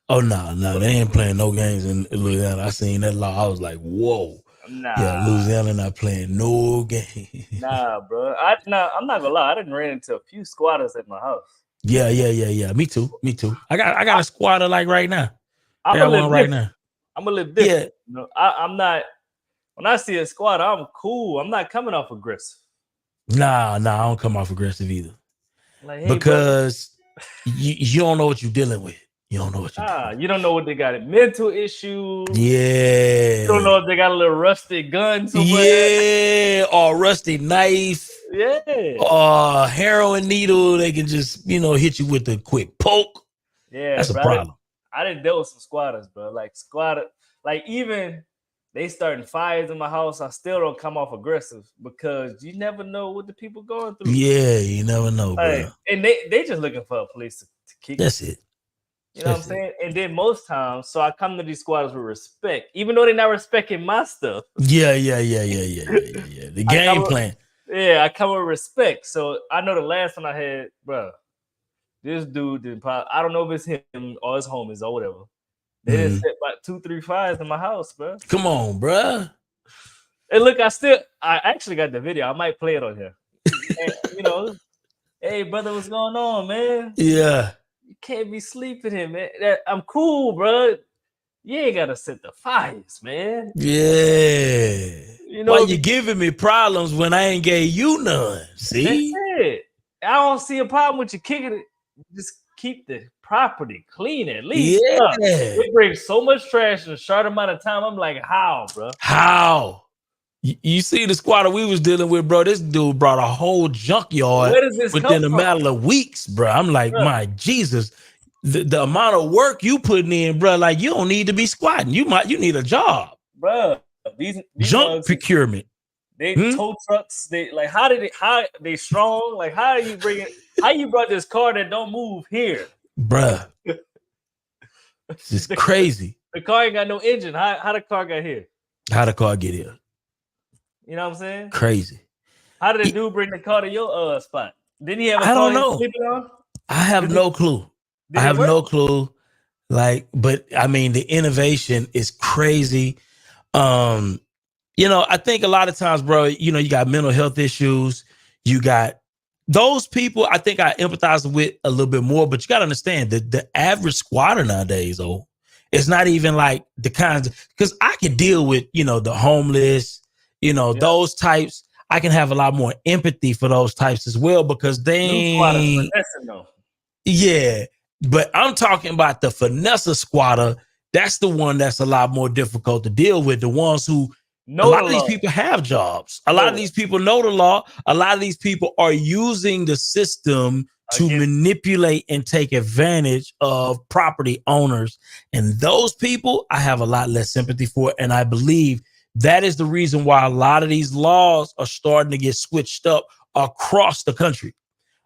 Oh no, they ain't playing no games in Louisiana. I seen that law. I was like, whoa. Yeah, Nah, Louisiana not playing no game. nah, bro. I'm not gonna lie. I didn't ran into a few squatters at my house. Yeah. Me too. Me too. I got a squatter like right now. I I'm got gonna live one right different. now. I'm gonna live Yeah. different. I'm not. When I see a squatter, I'm cool. I'm not coming off aggressive. Nah, I don't come off aggressive either. Like, hey, brother. Because you don't know what you're dealing with. You don't know what you're dealing with. You don't know what they got. Mental issues. You don't Yeah. know if they got a little rusty gun somewhere. Yeah. Or rusty knife. Yeah. Or heroin needle. They can just, hit you with a quick poke. Yeah, That's a bro. problem. I didn't deal with some squatters, bro. Like squatter, like even they starting fires in my house. I still don't come off aggressive because you never know what the people going through. Yeah, you never know, bro. Like, and they just looking for a place to kick. That's it. You know what I'm saying? And then most times, so I come to these squatters with respect, even though they're not respecting my stuff. Yeah. The game plan. Yeah, I come with respect. So I know the last one I had, bro. This dude did probably, I don't know if it's him or his homies or whatever. They didn't set about 2-3 fires in my house, bro. Come on, bro. And look, I actually got the video. I might play it on here. And, hey, brother, what's going on, man? Yeah. You can't be sleeping here, man. I'm cool, bro. You ain't gotta set the fires, man. Yeah. Why you giving me problems when I ain't gave you none? See? That's it. I don't see a problem with you kicking it. Just keep the property clean at least. Yeah. It brings so much trash in a short amount of time. I'm like, how, bro? How? You see the squatter we was dealing with, bro. This dude brought a whole junkyard within a matter of weeks, bro. I'm like, my Jesus, the amount of work you putting in, bro. Like you don't need to be squatting. You need a job, bro. These junk procurement. They tow trucks. They like how they strong? Like how you brought this car that don't move here, bruh? It's crazy. The car ain't got no engine. How the car got here? How the car get here? You know what I'm saying? Crazy. How did the dude bring the car to your spot? Didn't he have a car? I don't know. I have no clue. I have no clue. Like, but I mean, the innovation is crazy. I think a lot of times, bro, you got mental health issues. You got those people. I think I empathize with a little bit more, but you got to understand that the average squatter nowadays, it's not even like the kinds because I can deal with, the homeless, those types. I can have a lot more empathy for those types as well because they yeah, but I'm talking about the finesse squatter. That's the one that's a lot more difficult to deal with. The ones who a lot of these people have jobs. A lot of these people know the law. A lot of these people are using the system to manipulate and take advantage of property owners. And those people I have a lot less sympathy for. And I believe that is the reason why a lot of these laws are starting to get switched up across the country.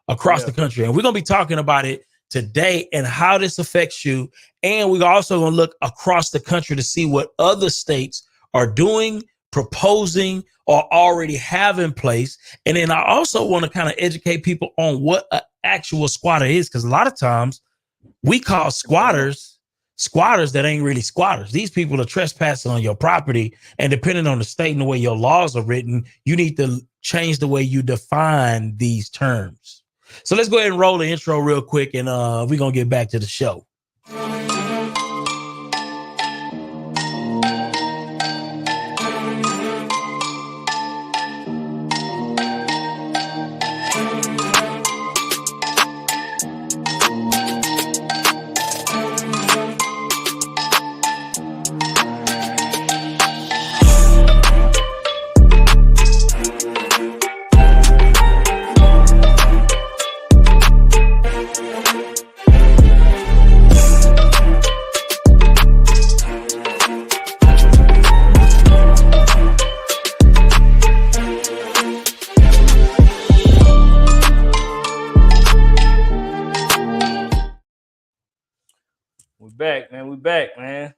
The country. And we're going to be talking about it today and how this affects you. And we're also going to look across the country to see what other states are doing, proposing, or already have in place. And then I also want to kind of educate people on what an actual squatter is, because a lot of times we call squatters that ain't really squatters. These people are trespassing on your property, and depending on the state and the way your laws are written, you need to change the way you define these terms. So let's go ahead and roll the intro real quick, and we're going to get back to the show. We back, man.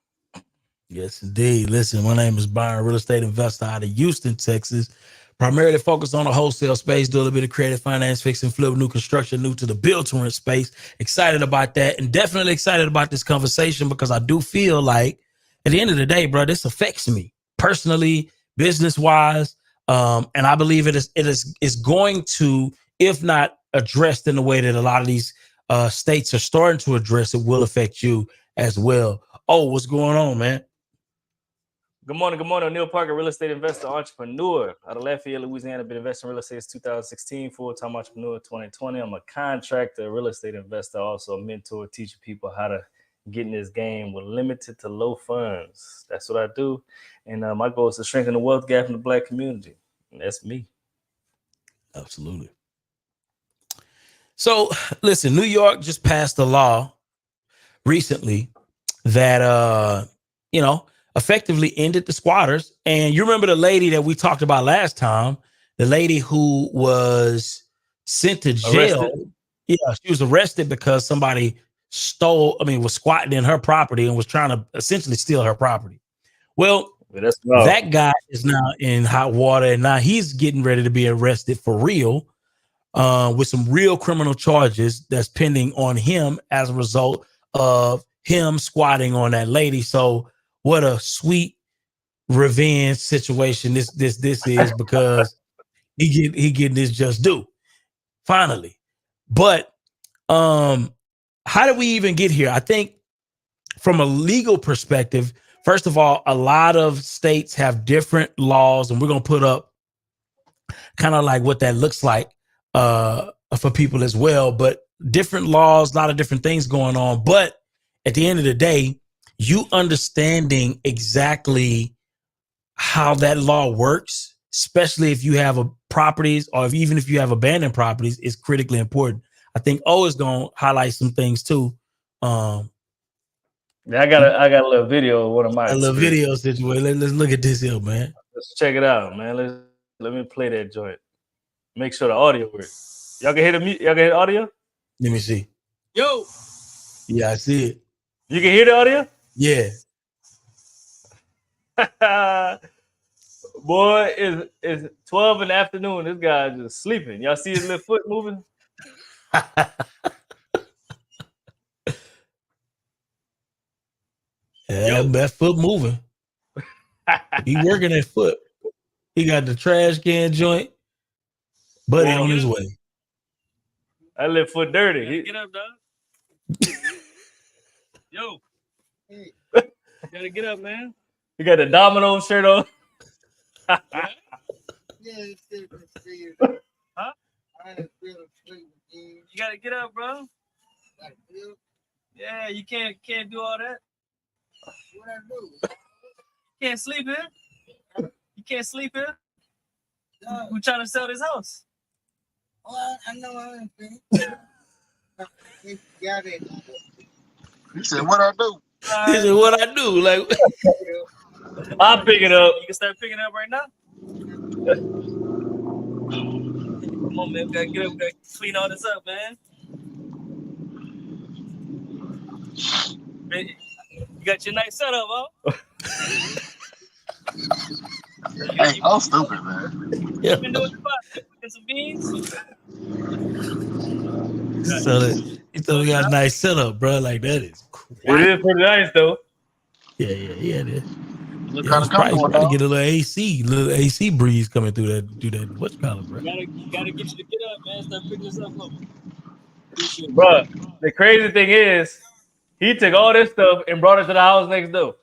Yes, indeed. Listen, my name is Byron, real estate investor out of Houston, Texas. Primarily focused on the wholesale space, do a little bit of creative finance, fix and flip, new construction, new to the build to rent space. Excited about that, and definitely excited about this conversation because I do feel like at the end of the day, bro, this affects me personally, business wise, and I believe it is going to, if not addressed in the way that a lot of these states are starting to address, it will affect you as well. Oh, what's going on, man? Good morning, Neil Parker, real estate investor, entrepreneur out of Lafayette, Louisiana. Been investing in real estate since 2016, full-time entrepreneur 2020. I'm a contractor, real estate investor, also a mentor, teaching people how to get in this game with limited to low funds. That's what I do. And my goal is to shrink the wealth gap in the Black community. And that's me. Absolutely. So listen, New York just passed a law recently that, effectively ended the squatters. And you remember the lady that we talked about last time, the lady who was sent to jail. Arrested? Yeah, she was arrested because somebody was squatting in her property and was trying to essentially steal her property. Well, that guy is now in hot water, and now he's getting ready to be arrested for real with some real criminal charges that's pending on him as a result of him squatting on that lady. So what a sweet revenge situation this is, because he getting his just due finally. But how did we even get here? I think from a legal perspective, first of all, a lot of states have different laws, and we're gonna put up kind of like what that looks like for people as well. But different laws, a lot of different things going on. But at the end of the day, you understanding exactly how that law works, especially if you have properties or even if you have abandoned properties, is critically important. I think O is going to highlight some things too. Yeah, I got a little video of one of my a little video situation. Let's look at this here, man. Let's check it out, man. Let me play that joint. Make sure the audio works. Y'all can hear the y'all can hear the audio? Let me see. Yo. Yeah, I see it. You can hear the audio? Yeah. Boy, it's 12 in the afternoon. This guy is just sleeping. Y'all see his little foot moving? Yeah, that foot moving. He working that foot. He got the trash can joint, buddy, on his way. That little foot dirty. Get up, dog. Yo. Hey. Gotta get up, man. You got the Domino shirt on. Huh? You gotta get up, bro. Yeah, you can't do all that. What I do? You can't sleep here. You can't sleep here. No. We're trying to sell this house. Well, I know I ain't finished. Got it. He said, "What I do?" He said, "What I do?" Like, I'll pick it up. You can start picking it up right now. Come on, man. We gotta get up. We gotta clean all this up, man. You got your nice setup, huh? Hey, I'm stupid, man. Yeah. You been doing some beans? So we got a nice setup, bro. Like, that is cool. It is pretty nice, though. Yeah. It is. Look kind of comfortable, to get a little AC breeze coming through that. What's it called, bro? You gotta get you to get up, man. Start picking this up, bro. The crazy thing is, he took all this stuff and brought it to the house next door.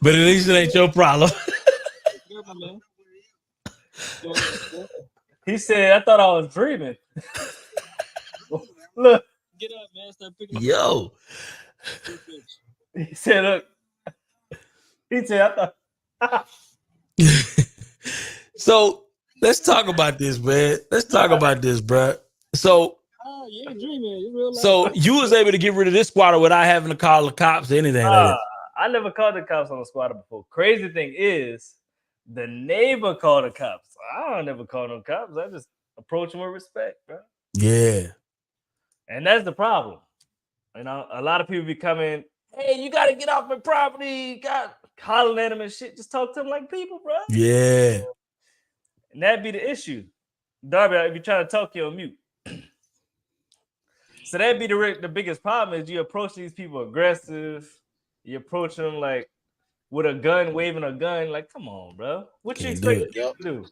But at least it ain't your problem. He said, "I thought I was dreaming." Look, get up, man. Start picking up. Yo. He said, "Look." He said, "I thought." So let's talk about this, man. Let's talk about this, bro. So, you ain't dreaming. You real life. So you was able to get rid of this squatter without having to call the cops or anything like that? I never called the cops on a squatter before. Crazy thing is, the neighbor called the cops. I never call no cops. I just approach them with respect, bro. Yeah. And that's the problem. You know, a lot of people be coming hey, you got to get off my property. Got hollering at him and shit. Just talk to him like people, bro. Yeah. And that'd be the issue. Darby, if you're trying to talk, you're on mute. So that'd be the biggest problem is you approach these people aggressive. You approach them like with a gun, waving a gun. Like, come on, bro. What you expect to do?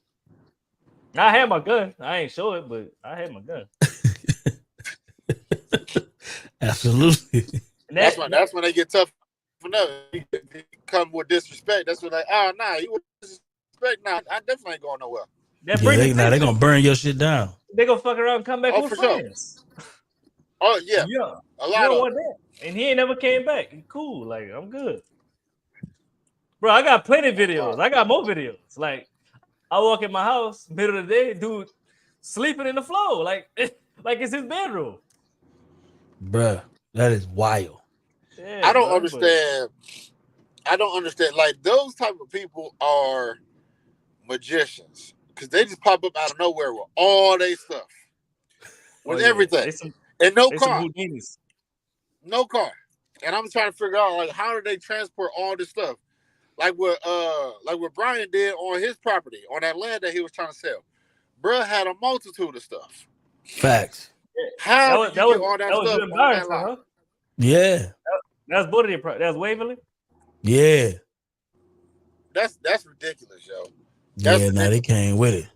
I had my gun. I ain't show it, but I had my gun. Absolutely. That's when they get tough enough. You come with disrespect. That's when they, you with disrespect. Nah, I definitely ain't going nowhere. They're gonna burn your shit down. They gonna fuck around and come back with friends. Sure. Oh yeah. A lot of that. And he ain't never came back. He cool. Like, I'm good. Bro, I got plenty of videos. I got more videos. Like, I walk in my house, middle of the day, dude sleeping in the floor. Like it's his bedroom. Bruh, that is wild. Yeah, I don't understand. Like, those type of people are magicians because they just pop up out of nowhere with all their stuff, with everything, and no car. No car. And I'm trying to figure out, like, how do they transport all this stuff? Like what Brian did on his property, on that land that he was trying to sell. Bruh had a multitude of stuff. Facts. How did you get all that stuff on that line? Huh? Yeah. That's both of your property. That's Waverly? Yeah. That's ridiculous, yo. They came with it.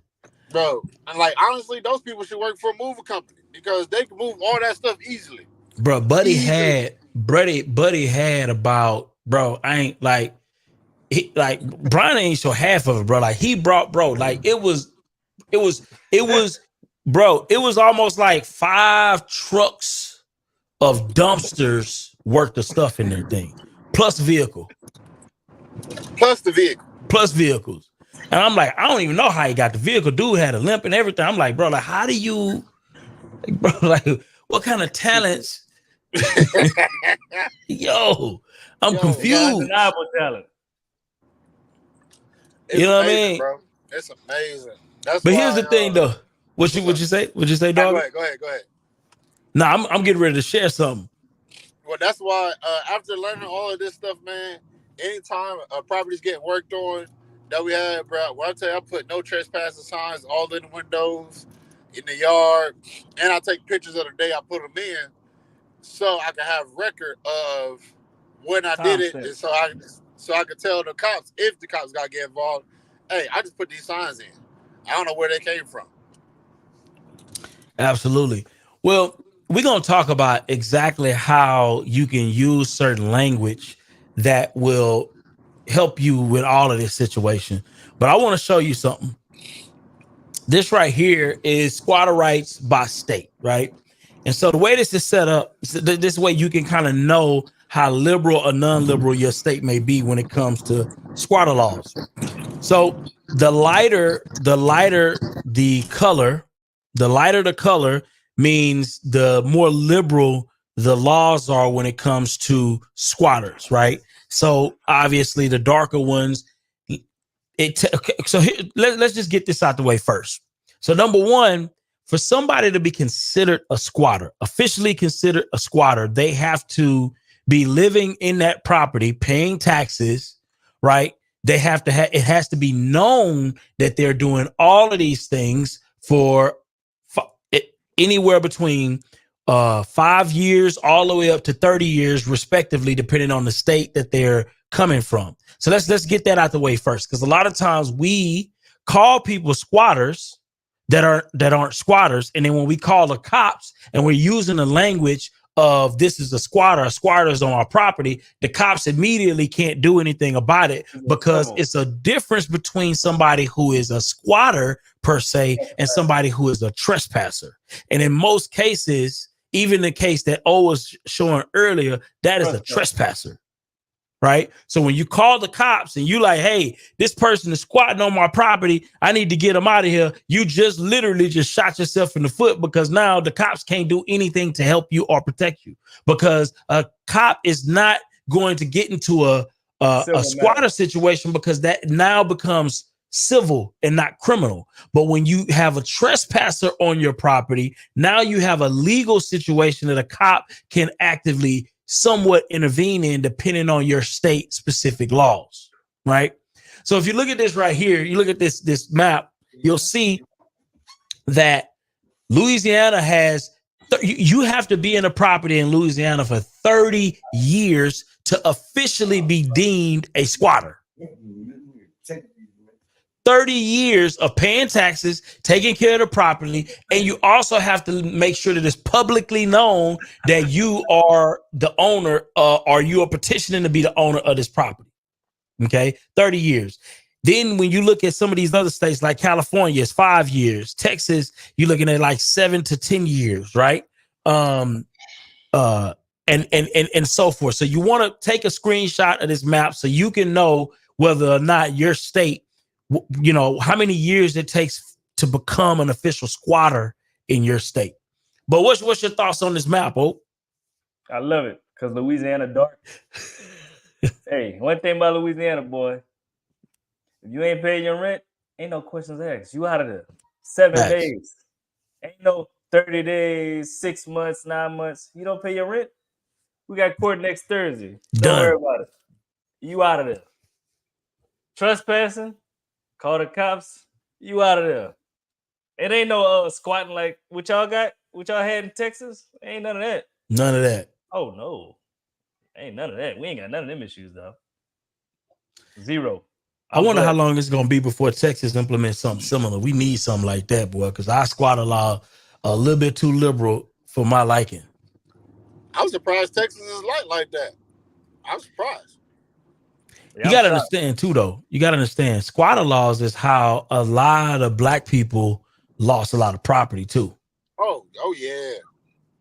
Bro, and like, honestly, those people should work for a moving company because they can move all that stuff easily. Bro, Buddy had about, bro, I ain't like, Brian ain't show half of it, bro. Like, he brought, bro, like, it was, bro, it was almost like 5 trucks of dumpsters worth of stuff in their thing, plus the vehicle. Plus vehicles. And I'm like, I don't even know how he got the vehicle. Dude had a limp and everything. I'm like, bro, like, how do you, bro, like, what kind of talents? I'm confused. Undeniable talent. It's you know amazing, what I mean? Bro. It's amazing. But here's the thing, though. What you say? What'd you say, dog? Go ahead. Nah, I'm getting ready to share something. Well, that's why after learning all of this stuff, man, anytime a property's getting worked on that we had, bro, well, I tell you, I put no trespassing signs all in the windows, in the yard, and I take pictures of the day I put them in, so I can have record of when I did it, and so I could tell the cops, if the cops got to get involved, hey, I just put these signs in. I don't know where they came from. Absolutely. Well, we're going to talk about exactly how you can use certain language that will help you with all of this situation. But I want to show you something. This right here is squatter rights by state, right? And so the way this is set up, this way you can kind of know how liberal or non-liberal your state may be when it comes to squatter laws. So the lighter the color means the more liberal the laws are when it comes to squatters, right? So obviously the darker ones, let's just get this out the way first. So number one, for somebody to be considered a squatter, officially considered a squatter, they have to be living in that property, paying taxes, right? They have to it has to be known that they're doing all of these things for anywhere between 5 years all the way up to 30 years, respectively, depending on the state that they're coming from. So let's get that out the way first, because a lot of times we call people squatters that aren't squatters, and then when we call the cops and we're using the language of this is a squatter's on our property, the cops immediately can't do anything about it because it's a difference between somebody who is a squatter per se and somebody who is a trespasser. And in most cases, even the case that O was showing earlier, that is a trespasser, right? So when you call the cops and you like, hey, this person is squatting on my property, I need to get them out of here. You just literally just shot yourself in the foot, because now the cops can't do anything to help you or protect you, because a cop is not going to get into a squatter situation, because that now becomes civil and not criminal. But when you have a trespasser on your property, now you have a legal situation that a cop can actively somewhat intervene in depending on your state specific laws, right? So if you look at this right here, you look at this map, you'll see that Louisiana has, you have to be in a property in Louisiana for 30 years to officially be deemed a squatter. 30 years of paying taxes, taking care of the property, and you also have to make sure that it's publicly known that you are the owner, or you are petitioning to be the owner of this property. Okay, 30 years. Then when you look at some of these other states like California, it's 5 years. Texas, you're looking at like 7 to 10 years, right? And so forth. So you want to take a screenshot of this map so you can know whether or not your state, you know, how many years it takes to become an official squatter in your state. But what's your thoughts on this map, oh? I love it because Louisiana dark. Hey, one thing about Louisiana, boy, if you ain't paying your rent, ain't no questions asked. You out of there. 7 Facts. days. Ain't no 30 days, 6 months, 9 months. You don't pay your rent, we got court next Thursday. Don't worry about it. You out of there. Trespassing, call the cops. You out of there. It ain't no squatting like what y'all got, what y'all had in Texas. Ain't none of that. None of that. Oh no, ain't none of that. We ain't got none of them issues though. Zero. I wonder how long it's gonna be before Texas implements something similar. We need something like that, boy, because our squatter law a little bit too liberal for my liking. I'm surprised Texas is like that. I'm surprised. You got to understand too, though. You got to understand squatter laws is how a lot of black people lost a lot of property too. Oh yeah.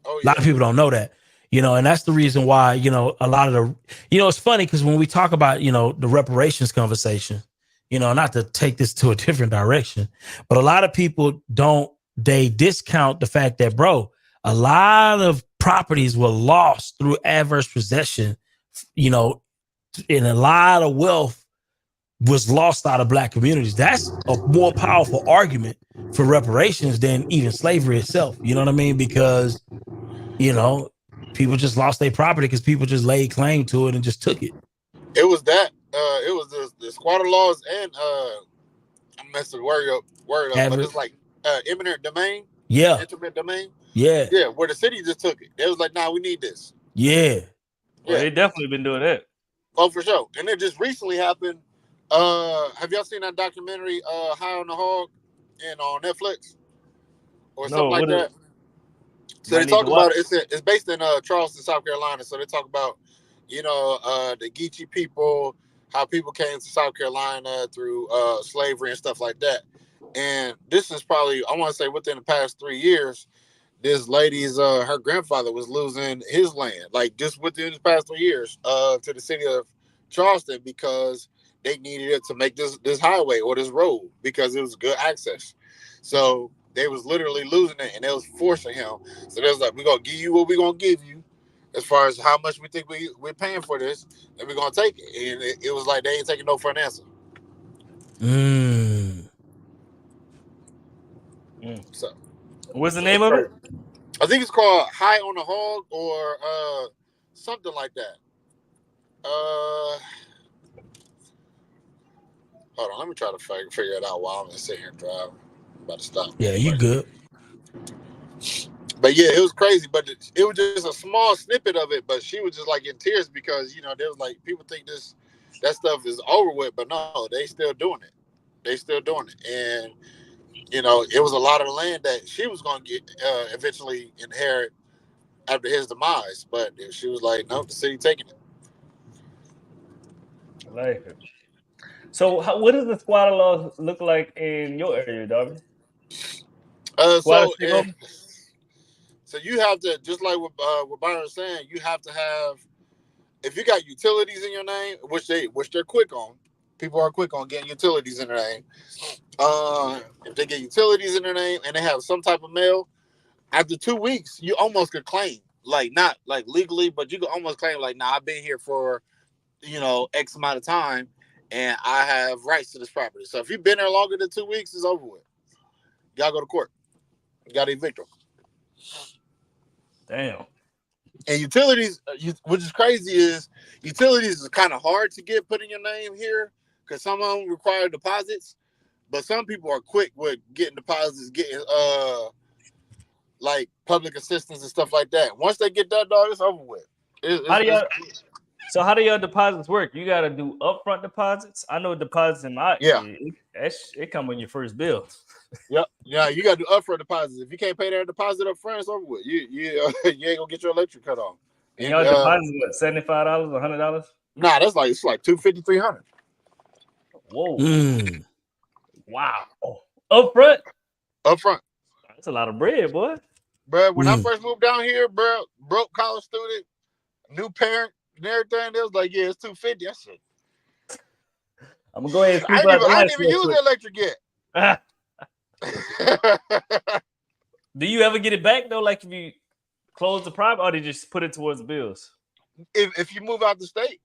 A lot of people don't know that, you know, and that's the reason why, you know, a lot of the, you know, it's funny because when we talk about, you know, the reparations conversation, you know, not to take this to a different direction, but a lot of people they discount the fact that, bro, a lot of properties were lost through adverse possession, you know, and a lot of wealth was lost out of black communities. That's a more powerful argument for reparations than even slavery itself. You know what I mean? Because, you know, people just lost their property because people just laid claim to it and just took it. It was that. It was the squatter laws and I messed the word up, but it's like eminent domain. Yeah. Intimate domain. Yeah. Yeah, where the city just took it. They was like, nah, we need this. Yeah. Well, they definitely been doing that. Oh, for sure. And it just recently happened. Have y'all seen that documentary, High on the Hog, on Netflix? Or something like that? So they talk about it. It's based in Charleston, South Carolina. So they talk about, you know, the Geechee people, how people came to South Carolina through slavery and stuff like that. And this is probably, I want to say within the past 3 years, this lady's her grandfather was losing his land, like just within the past 3 years, to the city of Charleston because they needed it to make this highway or this road because it was good access. So they was literally losing it and they was forcing him. So they was like, we're gonna give you what we're gonna give you as far as how much we think we're paying for this, and we're gonna take it. And it was like they ain't taking no for an answer. So what's the name of it? I think it's called High on the Hog or something like that. Hold on, let me try to figure it out while I'm gonna sit here and drive. I'm about to stop. Yeah, you good. But yeah, it was crazy. But it was just a small snippet of it. But she was just like in tears because, you know, there was like people think that stuff is over with, but no, they still doing it. They still doing it. And, you know, it was a lot of the land that she was going to get eventually inherit after his demise. But she was like, nope, the city taking it. I like it. So what does the squatter laws look like in your area, Darby? So you have to, just like what Byron was saying, you have to have, if you got utilities in your name, which they're quick on, people are quick on getting utilities in their name. If they get utilities in their name and they have some type of mail, after 2 weeks, you almost could claim, like not like legally, but you could almost claim like, nah, I've been here for, you know, X amount of time and I have rights to this property. So if you've been there longer than 2 weeks, it's over with. You gotta go to court. You gotta evict them. Damn. And utilities, which is crazy, is utilities is kind of hard to get put in your name here because some of them require deposits, but some people are quick with getting deposits, getting like public assistance and stuff like that. Once they get that, dog, it's over with. How do your deposits work? You got to do upfront deposits. I know deposits in my it come on your first bill. Yep. Yeah, you got to do upfront deposits. If you can't pay that deposit up front, it's over with. You ain't gonna get your electric cut off. And y'all deposit what, $75, $100? Nah, it's like $250, $300. Whoa. Wow. Oh, upfront? Upfront. That's a lot of bread, boy. Bro, when I first moved down here, bro, broke college student, new parent, and everything, they was like, yeah, it's $250. I said, I'm gonna go ahead and I didn't even use the electric yet. Do you ever get it back though? Like if you close the private, or they just put it towards the bills? If you move out the state.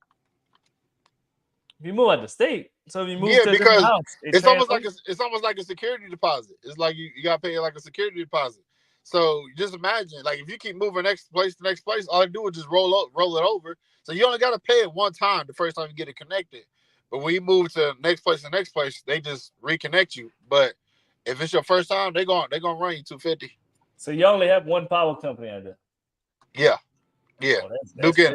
If you move out the state, so if you move to a because house, it's almost like a security deposit. It's like you got to pay like a security deposit. So just imagine, like if you keep moving next place to next place, all I do is just roll it over. So you only got to pay it one time the first time you get it connected. But when you move to next place, they just reconnect you. But if it's your first time, they're gonna run you $250. So you only have one power company out there. Yeah. Oh, that's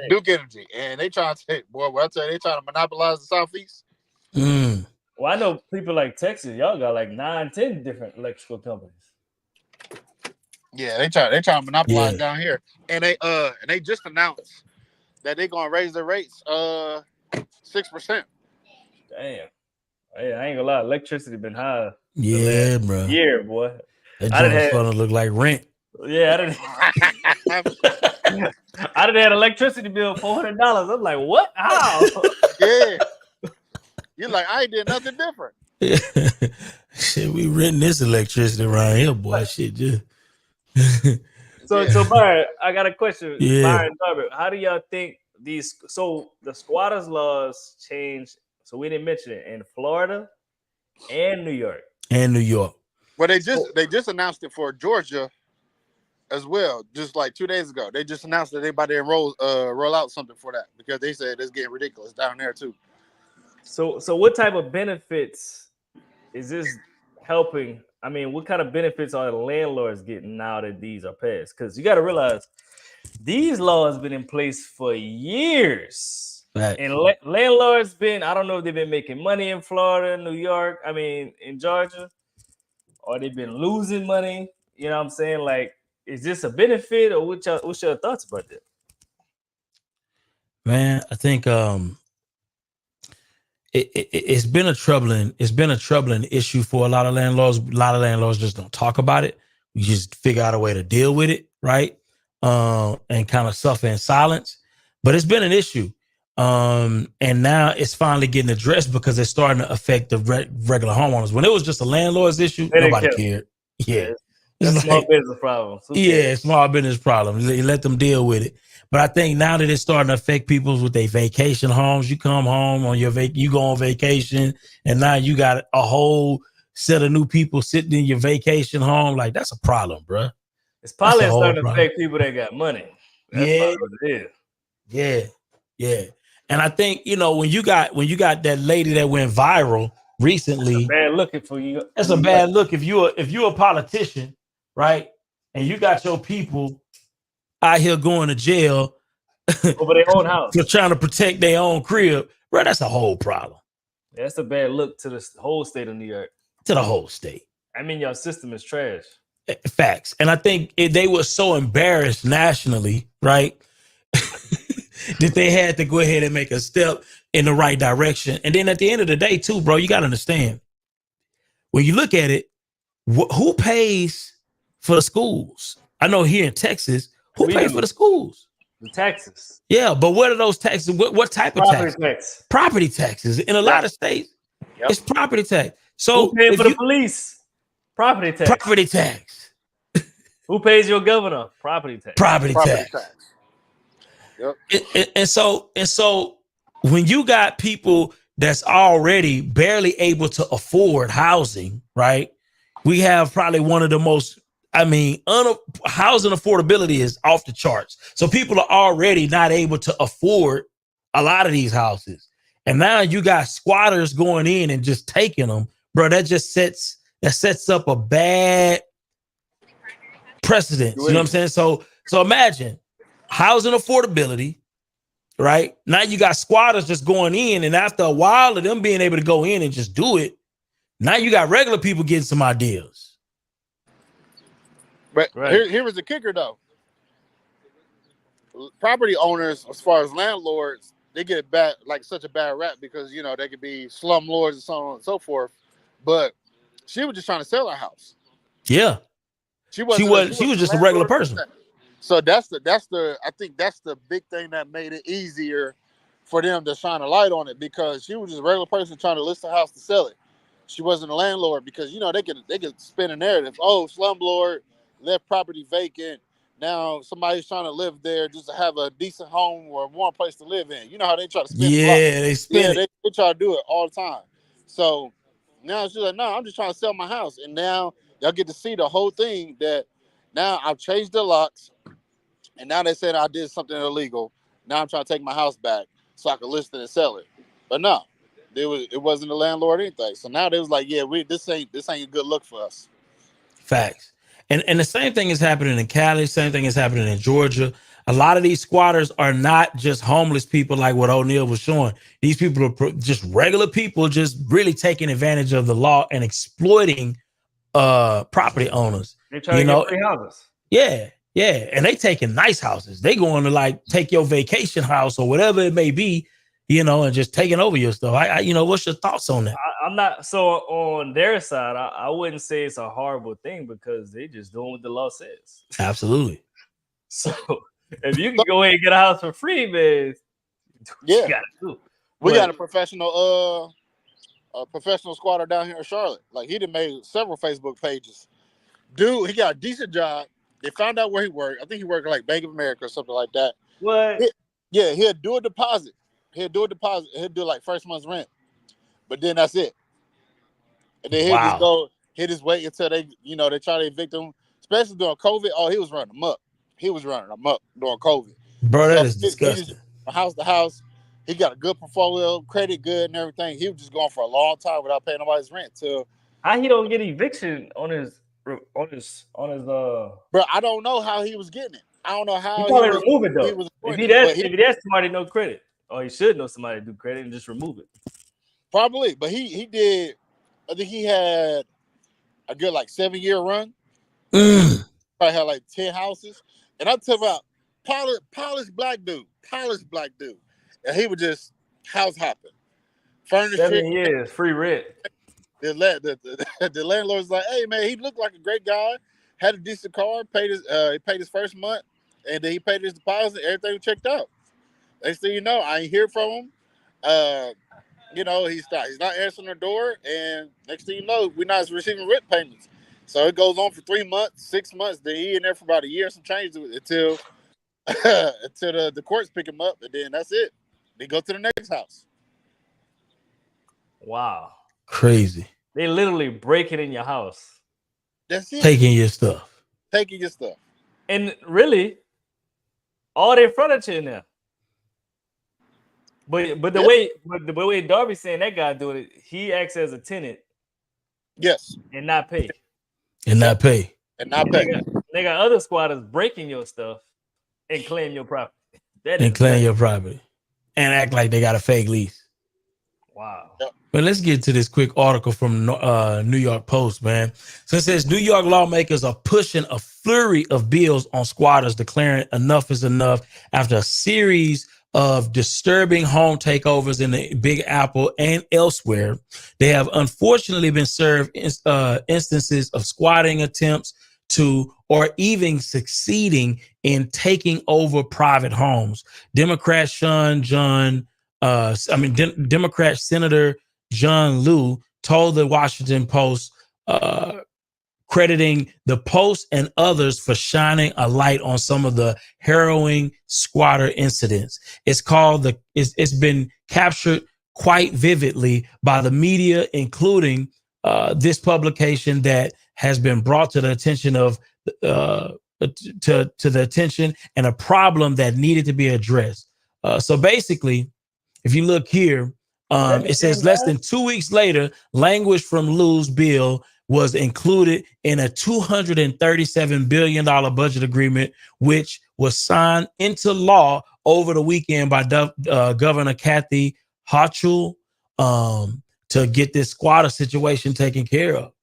Duke Energy, and they trying to they trying to monopolize the Southeast. Well, I know people like Texas. Y'all got like 9-10 different electrical companies. Yeah, they trying to monopolize down here, and they just announced that they're gonna raise their rates 6%. Damn. Hey, I ain't gonna lie, electricity been high. Yeah, bro. Year, boy. That joint's gonna look like rent. Yeah, I didn't had electricity bill $400. I'm like, what? How? Yeah. You're like, I ain't did nothing different. Shit, we renting this electricity around here, boy. Shit, just. So Byron, I got a question. Yeah. Byron Darby, how do y'all think the squatters laws changed? So we didn't mention it in Florida and New York. Well, they just announced it for Georgia as well, just like 2 days ago. They just announced that they about to roll out something for that because they said it's getting ridiculous down there too. So what type of benefits is this helping? I mean, what kind of benefits are the landlords getting now that these are passed? Because you got to realize these laws have been in place for years. Right. And landlords I don't know if they've been making money in Florida, New York, in Georgia, or they've been losing money. You know what I'm saying? Like, is this a benefit, or what's your thoughts about that? Man, I think it's been a troubling issue for a lot of landlords. A lot of landlords just don't talk about it. We just figure out a way to deal with it, right? And kind of suffer in silence. But it's been an issue. And now it's finally getting addressed because it's starting to affect the regular homeowners. When it was just a landlord's issue, nobody cared. Yeah. It's small business problem. Small business problem. You let them deal with it. But I think now that it's starting to affect people with their vacation homes, you come home on you go on vacation, and now you got a whole set of new people sitting in your vacation home. Like, that's a problem, bro. It's probably starting to affect people that got money. That's what it is. Yeah. And I think, when you got that lady that went viral recently, that's a bad look for you. That's a bad look if you're a politician, right? And you got your people out here going to jail over their own house for trying to protect their own crib, bro. That's a whole problem. That's a bad look to the whole state of New York. To the whole state. Your system is trash. Facts. And I think they were so embarrassed nationally, right? That they had to go ahead and make a step in the right direction. And then at the end of the day, too, bro, you got to understand, when you look at it, who pays for the schools? I know here in Texas, who pays for the schools? The taxes. Yeah, but what are those taxes? What type of taxes? Property taxes. In a lot of states, it's property tax. So who pays for the police? Property tax. Property tax. Who pays your governor? Property tax. Property tax. Yep. And so when you got people that's already barely able to afford housing, right? We have probably one of the most I mean, housing affordability is off the charts. So people are already not able to afford a lot of these houses. And now you got squatters going in and just taking them, bro. That sets up a bad precedent. You know what I'm saying? So imagine housing affordability, right? Now you got squatters just going in, and after a while of them being able to go in and just do it, now you got regular people getting some ideas. But here was the kicker, though. Property owners, as far as landlords, they get such a bad rap because, you know, they could be slumlords and so on and so forth. But she was just trying to sell her house. Yeah. She was just a regular person. So I think that's the big thing that made it easier for them to shine a light on it, because she was just a regular person trying to list a house to sell it. She wasn't a landlord, because, you know, they could spin a narrative. Oh, slumlord, left property vacant. Now somebody's trying to live there just to have a decent home or a warm place to live in. You know how they try to spin they spin it. They try to do it all the time. So now she's like, no, I'm just trying to sell my house. And now y'all get to see the whole thing, that now I've changed the locks, and now they said I did something illegal. Now I'm trying to take my house back so I can list it and sell it. But no, it wasn't a landlord or anything. So now they was like, yeah, this ain't a good look for us. Facts. And the same thing is happening in Cali. Same thing is happening in Georgia. A lot of these squatters are not just homeless people like what O'Neal was showing. These people are just regular people, just really taking advantage of the law and exploiting property owners. They try to get free houses. Yeah. And they taking nice houses. They going to like take your vacation house or whatever it may be, you know, and just taking over your stuff. What's your thoughts on that? I'm not so on their side. I wouldn't say it's a horrible thing, because they just doing what the law says. Absolutely. So if you can go ahead and get a house for free, man, yeah, you gotta do. We got a professional squatter down here in Charlotte. Like, he done made several Facebook pages. Dude, he got a decent job. They found out where he worked. I think he worked at like Bank of America or something like that. What? He'll do a deposit. He'll do like first month's rent. But then that's it. And then he'll just wait until they try to evict him, especially during COVID. Oh, he was running amok. During COVID. Bro, that is disgusting. From house to house. He got a good portfolio, credit good and everything. He was just going for a long time without paying nobody's rent till. How he don't get eviction on his Bro, I don't know how he was getting it. I don't know how he probably remove it though. If he has somebody no credit, or he should know somebody to do credit and just remove it. Probably, but he did. I think he had a good like 7-year run. Probably had like 10 houses, and I'm talking about polished black dude, and he was just house hopping, furniture. 7 years free rent. The landlord's like, hey man, he looked like a great guy, had a decent car, he paid his first month, and then he paid his deposit. Everything was checked out. Next thing you know, I ain't hear from him. He's not answering the door, and next thing you know, we're not receiving rent payments. So it goes on for 3 months, 6 months. Then he in there for about a year and some change until the courts pick him up, and then that's it. They go to the next house. Wow. Crazy. They literally break it in your house. That's it. Taking your stuff. And really, all their furniture in there. But the way Darby's saying that guy doing it, he acts as a tenant. Yes. And not pay. They got other squatters breaking your stuff and claim your property. And act like they got a fake lease. Wow. Yep. But let's get to this quick article from New York Post, man. So it says New York lawmakers are pushing a flurry of bills on squatters, declaring enough is enough after a series of disturbing home takeovers in the Big Apple and elsewhere. They have unfortunately been served instances of squatting attempts to, or even succeeding in taking over private homes. Democrat Senator John Liu told the Washington Post, crediting the Post and others for shining a light on some of the harrowing squatter incidents. It's been captured quite vividly by the media, including this publication that has been brought to the attention of to the attention and a problem that needed to be addressed. So basically, if you look here, it says less than 2 weeks later, language from Liu's bill was included in a $237 billion budget agreement, which was signed into law over the weekend by Governor Kathy Hochul to get this squatter situation taken care of.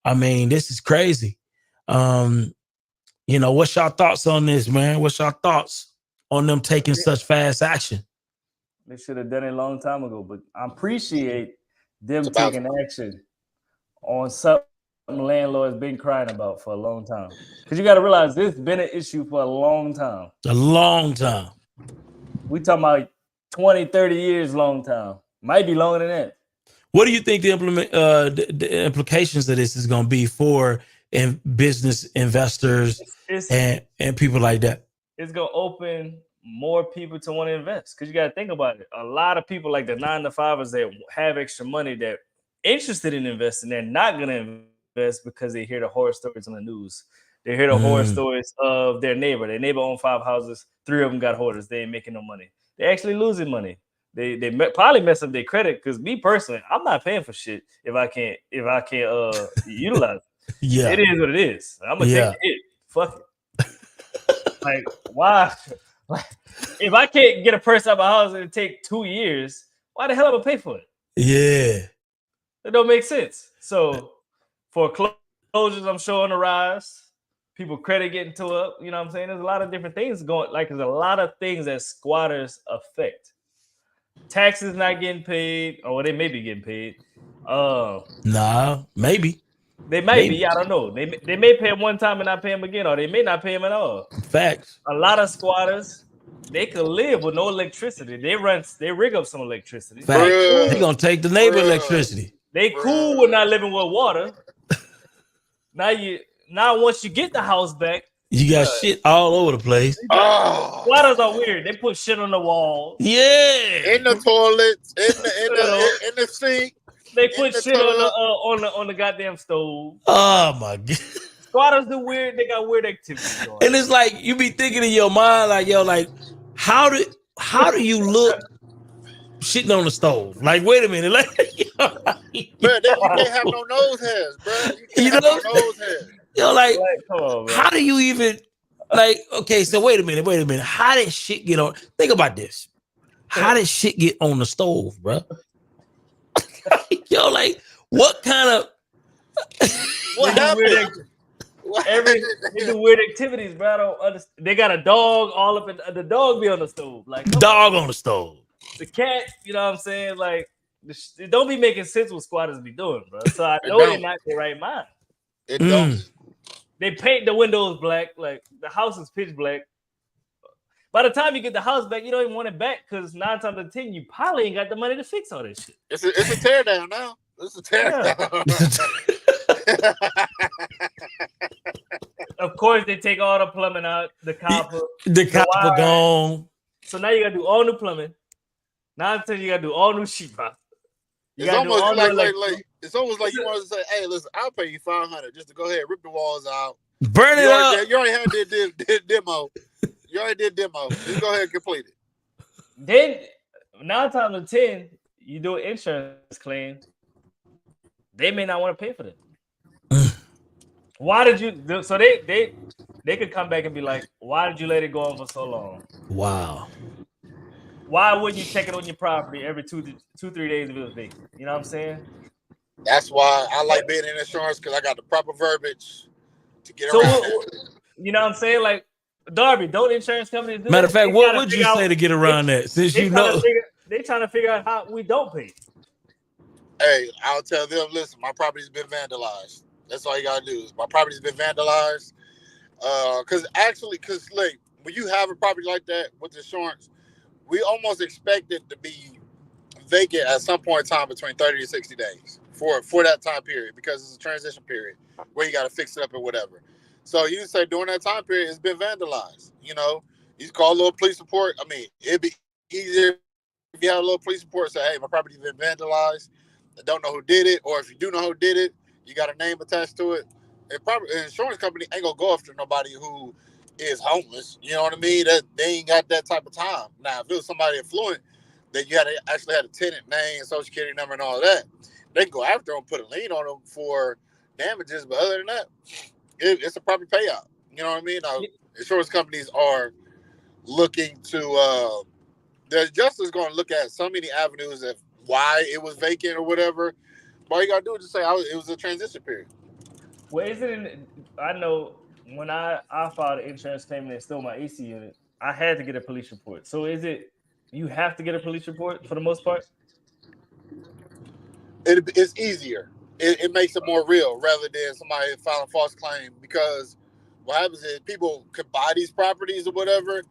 I mean, this is crazy. What's your thoughts on this, man? What's your thoughts on them taking such fast action? They should have done it a long time ago, but I appreciate them taking action on something landlords been crying about for a long time. Because you got to realize this has been an issue for a long time. A long time. We talking about 20, 30 years, long time. Might be longer than that. What do you think the implications of this is going to be for business investors and people like that? It's going to open more people to want to invest, because you got to think about it. A lot of people like the 9-to-5ers that have extra money that interested in investing, they're not going to invest because they hear the horror stories on the news. They hear the horror stories of their neighbor. Their neighbor owned 5 houses, 3 of them got hoarders. They ain't making no money. They're actually losing money. They probably mess up their credit, because me personally, I'm not paying for shit if I can't utilize it. Yeah, it is what it is. I'm gonna take it. Fuck it. Like, why? Like, if I can't get a person out of my house and it take 2 years, why the hell am I pay for it? Yeah, it don't make sense. So foreclosures, I'm sure on the rise. People credit getting tore up. You know what I'm saying? There's a lot of different things going. Like, there's a lot of things that squatters affect. Taxes not getting paid, or they may be getting paid. Nah, maybe. They might be. I don't know. They may pay him one time and not pay him again, or they may not pay him at all. Facts. A lot of squatters, they could live with no electricity. They rig up some electricity. Facts. They're gonna take the neighbor electricity. They cool with not living with water. Now once you get the house back, you got shit all over the place. Squatters are weird. They put shit on the wall. Yeah, in the toilets, in the sink. They put shit on the goddamn stove. Oh my god. Squatters do weird. They got weird activities going. And it's like you be thinking in your mind, like, yo, like how do you look shitting on the stove? Like, wait a minute, like, bro, you can't have no nose hairs, bro. You can't have no nose hairs. Yo, like, come on, man. How do you even like? Okay, so wait a minute. How did shit get on? Think about this. How did shit get on the stove, bro? Yo, like, what kind of what happened? They do weird activities, bro. I don't understand. They got a dog all up in the dog be on the stove, like dog on the stove. The cat, you know what I'm saying? Like, it don't be making sense what squatters be doing, bro. So I know they're not in their right mind. It don't. They paint the windows black, like the house is pitch black. By the time you get the house back, you don't even want it back, because 9 times out of 10, you probably ain't got the money to fix all this shit. It's a tear down now. It's a tear down. Of course, they take all the plumbing out, the copper. The copper gone. So now you gotta do all new plumbing. Now I'm telling you, gotta do all new sheetrock. It's almost like it's almost like you want to say, "Hey, listen, I'll pay you $500 just to go ahead and rip the walls out, burn it up." You already had did demo. You already did demo. Just go ahead and complete it. Then 9 times out of 10, you do an insurance claim. They may not want to pay for that. Why did you do? So they could come back and be like, "Why did you let it go on for so long?" Wow. Why wouldn't you check it on your property every 2-3 days if it was vacant? You know what I'm saying? That's why I like being in insurance, because I got the proper verbiage to get around it. You know what I'm saying? Like, Darby, don't insurance companies do Matter of that? fact, what would you say to get around that? Since you know, they're trying to figure out how we don't pay. Hey, I'll tell them, listen, my property's been vandalized. That's all you gotta do. My property's been vandalized. Because like, when you have a property like that with insurance, we almost expect it to be vacant at some point in time between 30 to 60 days for that time period, because it's a transition period where you got to fix it up or whatever. So you say during that time period, it's been vandalized. You know, you call a little police report. I mean, it'd be easier if you had a little police report, say, "Hey, my property's been vandalized. I don't know who did it," or if you do know who did it, you got a name attached to it. an insurance company ain't gonna go after nobody who is homeless. You know what I mean? That they ain't got that type of time. Now, if it was somebody affluent, that you actually had a tenant name, social security number, and all that, they can go after them, put a lien on them for damages. But other than that, it's a proper payout. You know what I mean? Now, insurance companies are looking to. The adjuster's going to look at so many avenues of why it was vacant or whatever. All you got to do is just say it was a transition period. Well, is it? I know when I filed an insurance claim and they stole my AC unit, I had to get a police report. So is it you have to get a police report for the most part? It's easier. It makes it more real rather than somebody filing a false claim, because what happens is people could buy these properties or whatever,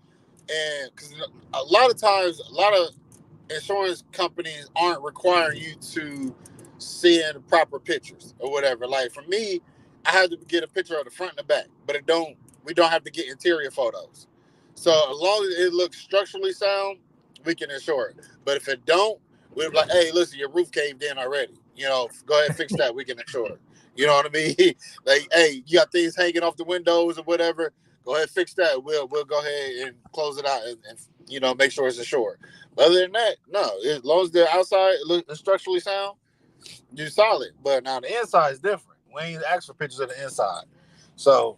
and because a lot of times, a lot of insurance companies aren't requiring you to send proper pictures or whatever. Like for me, I had to get a picture of the front and the back, but we don't have to get interior photos. So as long as it looks structurally sound, we can insure it. But if it don't, we're like, hey, listen, your roof caved in already. You know, go ahead and fix that. We can insure it. You know what I mean? Like, hey, you got things hanging off the windows or whatever. Go ahead and fix that. We'll go ahead and close it out and make sure it's insured. But other than that, no. As long as the outside looks structurally sound, you're solid. But now the inside is different. We ain't asked for pictures of the inside. So,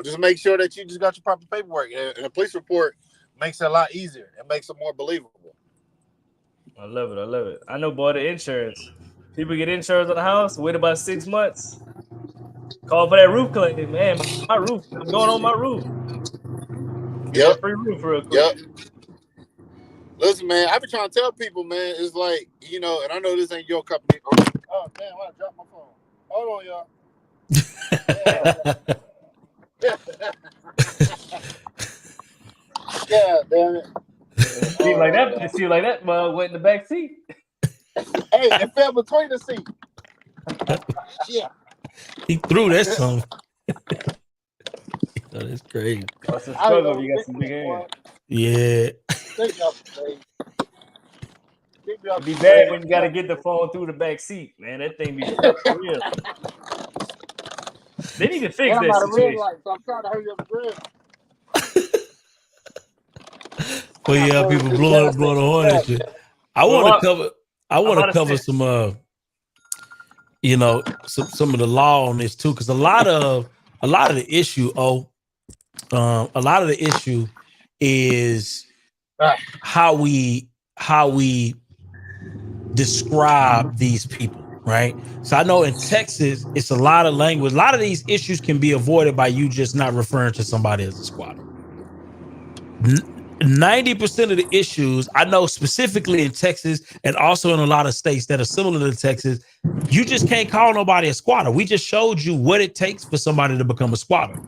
just make sure that you just got your proper paperwork. And a police report makes it a lot easier. It makes it more believable. I love it. I know, boy, the insurance. People get insurance on the house, wait about 6 months. Call for that roof claim. Man, my roof. I'm going on my roof. Get a free roof real quick. Yep. Listen, man, I've been trying to tell people, man, it's like, and I know this ain't your company. Oh, damn, I dropped my phone. Hold on, y'all. Yeah, damn it. See like that, went in the back seat. Hey, it fell between the seats. Yeah. He threw that song. That's crazy. That's a struggle if you got some big hands. Yeah. It'd be bad when you got to get the phone through the back seat, man. That thing be stuck for real. They need to fix that situation. So I'm trying to hurry up the Well, yeah, people blowing the horn and shit. I want to cover some some of the law on this too, because a lot of the issue is how we describe these people, right? So I know in Texas, it's a lot of language. A lot of these issues can be avoided by you just not referring to somebody as a squatter. 90% of the issues, I know specifically in Texas and also in a lot of states that are similar to Texas, you just can't call nobody a squatter. We just showed you what it takes for somebody to become a squatter.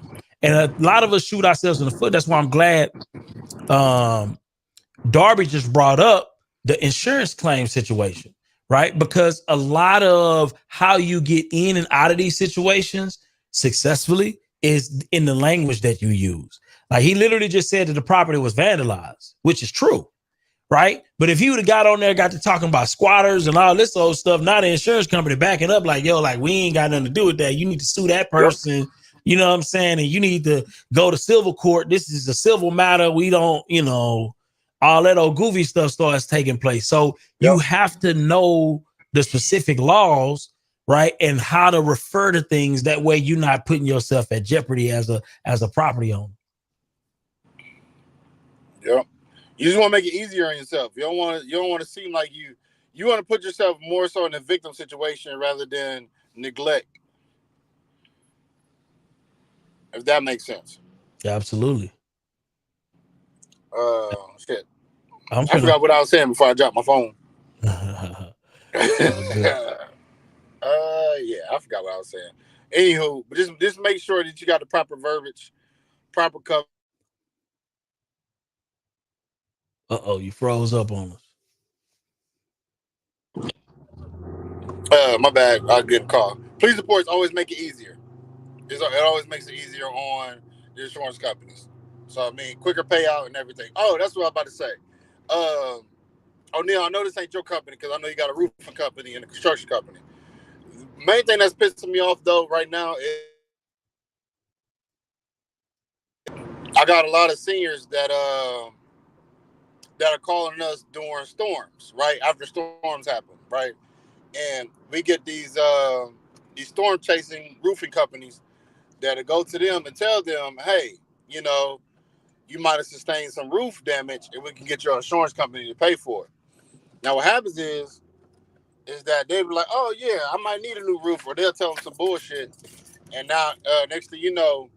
And a lot of us shoot ourselves in the foot. That's why I'm glad Darby just brought up the insurance claim situation, right? Because a lot of how you get in and out of these situations successfully is in the language that you use. Like he literally just said that the property was vandalized, which is true, right? But if he would have got on there, got to talking about squatters and all this old stuff, not the insurance company backing up like, yo, like we ain't got nothing to do with that. You need to sue that person. Yep. You know what I'm saying? And you need to go to civil court. This is a civil matter. We don't, all that old goofy stuff starts taking place. So you have to know the specific laws, right? And how to refer to things. That way you're not putting yourself at jeopardy as a property owner. Yep. You just want to make it easier on yourself. You don't want to seem like you want to put yourself more so in a victim situation rather than neglect. If that makes sense. Yeah, absolutely. Shit. I forgot what I was saying before I dropped my phone. Yeah, I forgot what I was saying. Anywho, but just make sure that you got the proper verbiage, proper cover. You froze up on us. My bad. I'll get a call. Police reports always make it easier. It always makes it easier on the insurance companies. So, I mean, quicker payout and everything. Oh, that's what I was about to say. Neil, I know this ain't your company because I know you got a roofing company and a construction company. Main thing that's pissing me off, though, right now I got a lot of seniors that are calling us during storms, right? After storms happen, right? And we get these storm chasing roofing companies that'll go to them and tell them, hey, you know, you might have sustained some roof damage and we can get your insurance company to pay for it. Now what happens is that they be like, oh yeah, I might need a new roof, or they'll tell them some bullshit. And now next thing you know,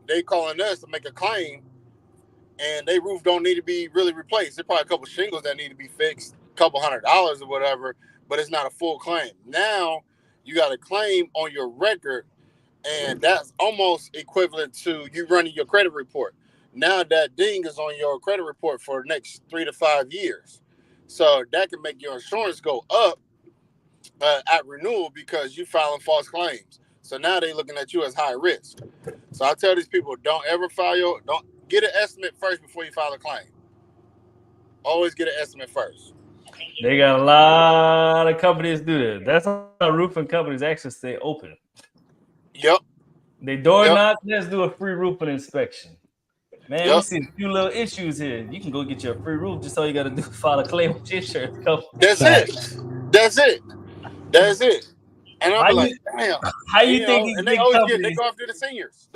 they calling us to make a claim and they roof don't need to be really replaced. There's probably a couple shingles that need to be fixed, a couple $100 or whatever, but it's not a full claim. Now you got a claim on your record, and that's almost equivalent to you running your credit report. Now that ding is on your credit report for the next 3 to 5 years. So that can make your insurance go up at renewal because you filing false claims. So now they're looking at you as high risk. So I tell these people, don't get an estimate first before you file a claim. Always get an estimate first. They got a lot of companies do that. That's how roofing companies actually stay open. Yep. They door knock, let's do a free roofing inspection. Man, we see a few little issues here. You can go get your free roof. Just all you got to do is file a claim with your insurance company. That's it. And I'm like, damn. How you think these big companies? They go after the seniors.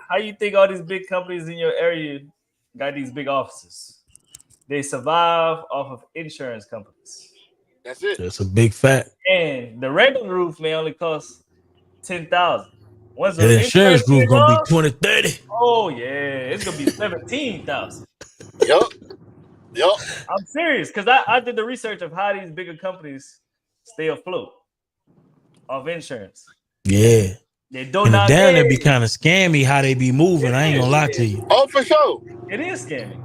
How you think all these big companies in your area got these big offices? They survive off of insurance companies. That's it. That's a big fact. And the regular roof may only cost $10,000. The insurance roof gonna be $20,000-$30,000. Oh yeah, it's gonna be $17,000. Yep. I'm serious because I did the research of how these bigger companies stay afloat of insurance. Yeah. They don't down there be kind of scammy how they be moving. I ain't gonna lie to you. Oh, for sure. It is scammy.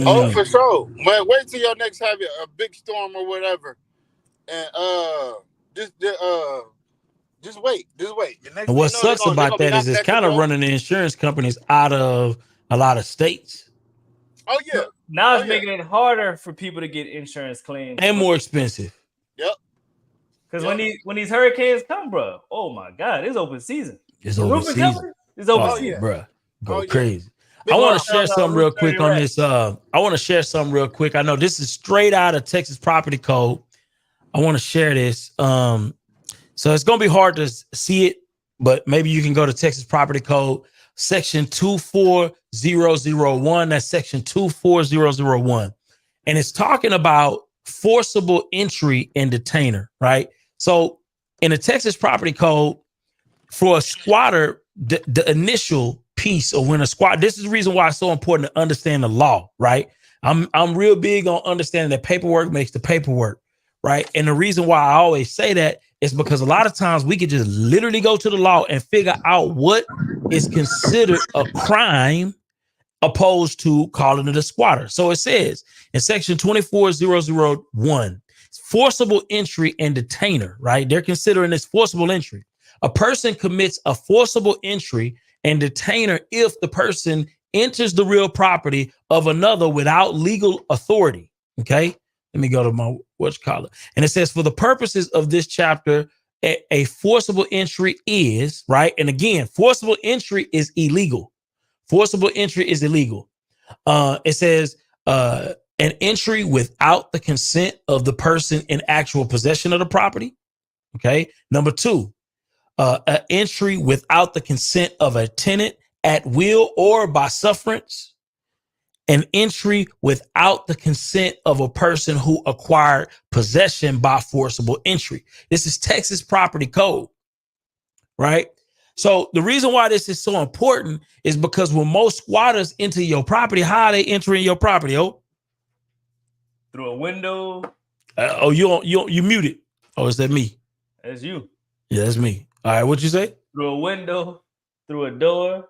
Oh, for sure. Man, wait till your next have a big storm or whatever, and just wait. And what sucks about that is it's kind of running the insurance companies out of a lot of states. Oh yeah. Now it's making it harder for people to get insurance claims and more expensive. Yep. Because when these hurricanes come, bro, oh my God, it's open season. It's open season. It's open season, bro. Go crazy. I want to share something real quick on this. I want to share something real quick. I know this is straight out of Texas Property Code. I want to share this. So it's going to be hard to see it, but maybe you can go to Texas Property Code, section 24001. That's section 24001. And it's talking about forcible entry and detainer, right? So in the Texas Property Code, for a squatter, the initial piece of when a squat, this is the reason why it's so important to understand the law, right? I'm real big on understanding that paperwork makes the paperwork, right? And the reason why I always say that is because a lot of times we could just literally go to the law and figure out what is considered a crime opposed to calling it a squatter. So it says in section 24001, forcible entry and detainer, right? They're considering this forcible entry. A person commits a forcible entry and detainer if the person enters the real property of another without legal authority. Okay, let me go to my whatchamacallit. And it says, for the purposes of this chapter, a forcible entry is, right? And again, forcible entry is illegal. Forcible entry is illegal. It says an entry without the consent of the person in actual possession of the property. Okay. Number two, an entry without the consent of a tenant at will or by sufferance. An entry without the consent of a person who acquired possession by forcible entry. This is Texas Property Code, right? So the reason why this is so important is because when most squatters enter your property, how are they entering your property? Through a window. You muted. Oh, is that me? That's you. Yeah, that's me. All right, what'd you say? Through a window, through a door.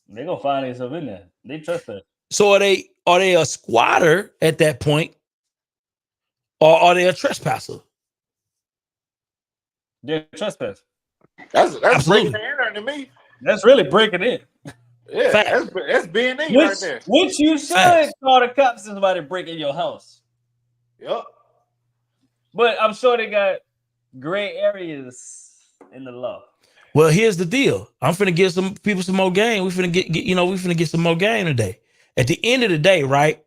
They're gonna find themselves in there. They trespass. So are they a squatter at that point, or are they a trespasser? They're trespass. That's breaking in to me. That's really breaking in. Yeah, that's being in right there. Which you should call the cops if somebody breaking your house. Yep. But I'm sure they got gray areas in the law. Well, here's the deal. I'm finna give some people some more game. We finna get we finna get some more game today. At the end of the day, right?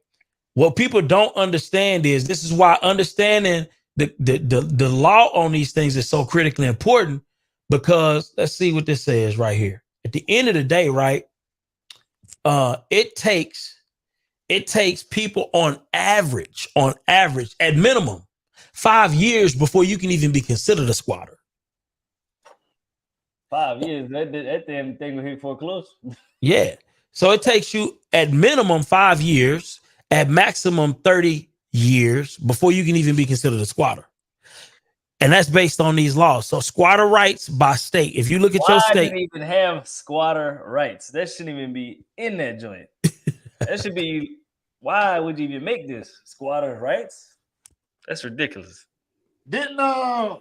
What people don't understand is this is why understanding the law on these things is so critically important, because let's see what this says right here. At the end of the day, right? It takes people on average, at minimum, 5 years before you can even be considered a squatter. 5 years. That damn thing will hit foreclosure. Yeah. So it takes you at minimum 5 years, at maximum 30 years before you can even be considered a squatter. And that's based on these laws. So squatter rights by state. If you look at your state, why do you even have squatter rights? That shouldn't even be in that joint. That should be, why would you even make this squatter rights? That's ridiculous. Didn't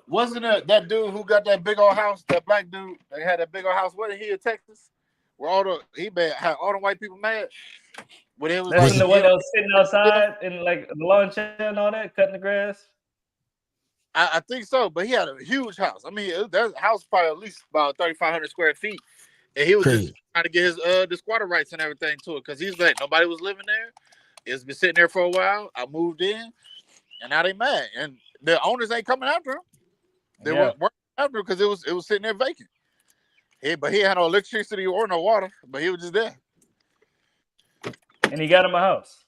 wasn't that dude who got that big old house, that black dude that had that big old house? What, he in Texas? Where had all the white people mad? When it was That's like the one that was sitting outside in like the lawn chair and all that, cutting the grass. I think so, but he had a huge house. I mean, that house probably at least about 3,500 square feet, and he was just trying to get his the squatter rights and everything to it, because he's like, nobody was living there. It's been sitting there for a while. I moved in, and now they mad, and the owners ain't coming after him. They weren't after him because it was sitting there vacant. But he had no electricity or no water, but he was just there. And he got him a house.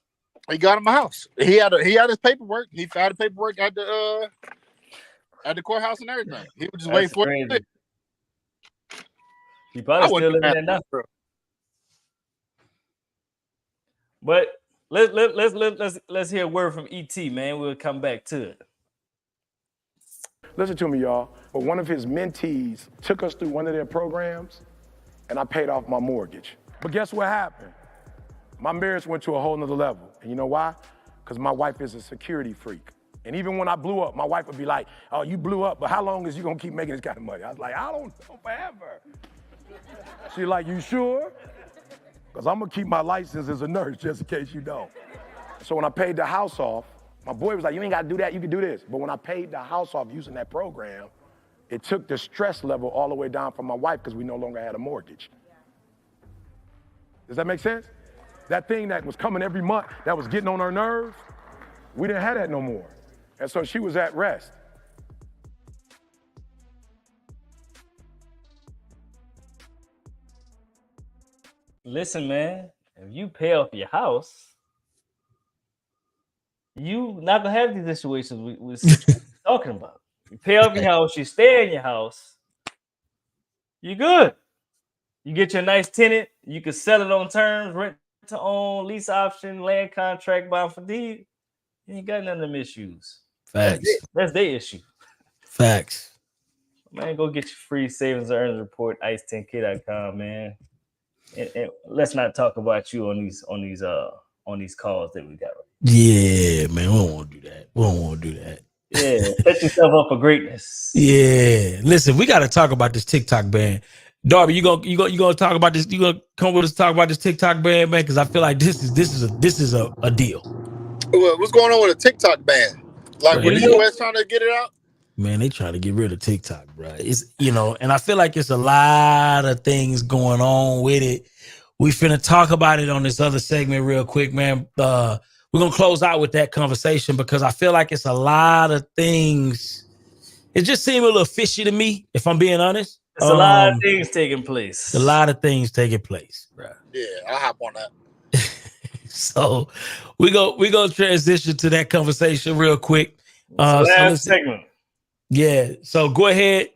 He got him a house. He had his paperwork. He filed the paperwork at the courthouse and everything. He was just waiting for it. He probably still living there now. But let's hear a word from ET, man. We'll come back to it. Listen to me, y'all. But one of his mentees took us through one of their programs, and I paid off my mortgage. But guess what happened? My marriage went to a whole nother level. And you know why? Because my wife is a security freak. And even when I blew up, my wife would be like, oh, you blew up, but how long is you gonna keep making this kind of money? I was like, I don't know, forever. She's like, you sure? Because I'm gonna keep my license as a nurse just in case you don't. So when I paid the house off, my boy was like, you ain't gotta do that, you can do this. But when I paid the house off using that program, it took the stress level all the way down for my wife because we no longer had a mortgage. Does that make sense? That thing that was coming every month, that was getting on her nerves, we didn't have that no more. And so she was at rest. Listen, man, if you pay off your house, you not gonna have these situations we was talking about. You pay off your house, you stay in your house, you good. You get your nice tenant, you can sell it on terms, rent to own, lease option, land contract, bond for deed. You ain't got none of them issues. Facts. That's their issue. Facts. Man, go get your free savings and earnings report, ice10k.com, man. And let's not talk about you on these calls that we got. Yeah, man, we don't want to do that. We don't want to do that. Yeah, set yourself up for greatness. Yeah, listen, we got to talk about this TikTok ban. Darby, you gonna talk about this? You gonna come with us to talk about this TikTok ban, man? Because I feel like this is a deal. What's going on with a TikTok ban? Like, when the U.S. trying to get it out? Man, they trying to get rid of TikTok, bro. It's, and I feel like it's a lot of things going on with it. We finna talk about it on this other segment real quick, man. We're gonna close out with that conversation because I feel like it's a lot of things. It just seemed a little fishy to me, if I'm being honest. It's a lot of things taking place. A lot of things taking place, bro. Yeah, I'll hop on that. So we go transition to that conversation real quick. Last segment. Yeah. So go ahead,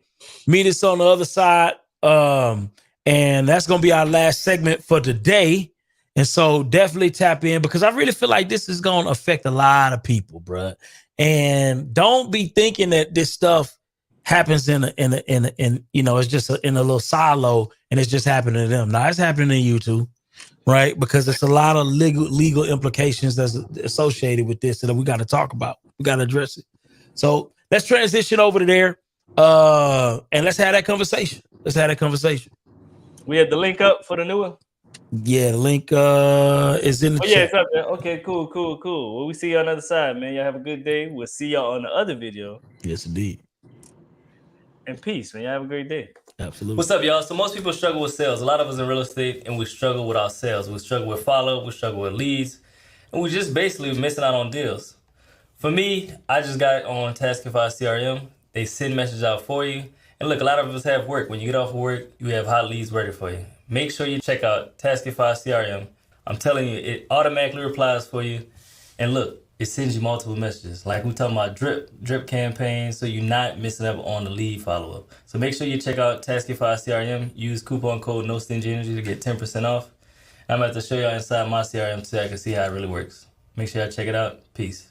meet us on the other side. And that's gonna be our last segment for today. And so definitely tap in because I really feel like this is gonna affect a lot of people, bro. And don't be thinking that this stuff happens in it's just in a little silo and it's just happening to them. Now it's happening to you too, right? Because there's a lot of legal implications that's associated with this that we got to talk about. We got to address it. So let's transition over to there, and let's have that conversation. We have the link up for the new one. Yeah, the link is in the chat. Yeah, it's up there. Okay, cool. Well, we see you on the other side, man. Y'all have a good day. We'll see y'all on the other video. Yes, indeed. And peace, man. Y'all have a great day. Absolutely. What's up, y'all? So most people struggle with sales. A lot of us in real estate, and we struggle with our sales. We struggle with follow-up. We struggle with leads. And we just basically missing out on deals. For me, I just got on Taskify CRM. They send messages out for you. And look, a lot of us have work. When you get off of work, you have hot leads ready for you. Make sure you check out Taskify CRM. I'm telling you, it automatically replies for you. And look, it sends you multiple messages. Like we're talking about drip campaigns, so you're not missing out on the lead follow-up. So make sure you check out Taskify CRM. Use coupon code NOSTINGYENERGY to get 10% off. I'm about to show y'all inside my CRM so I can see how it really works. Make sure y'all check it out. Peace.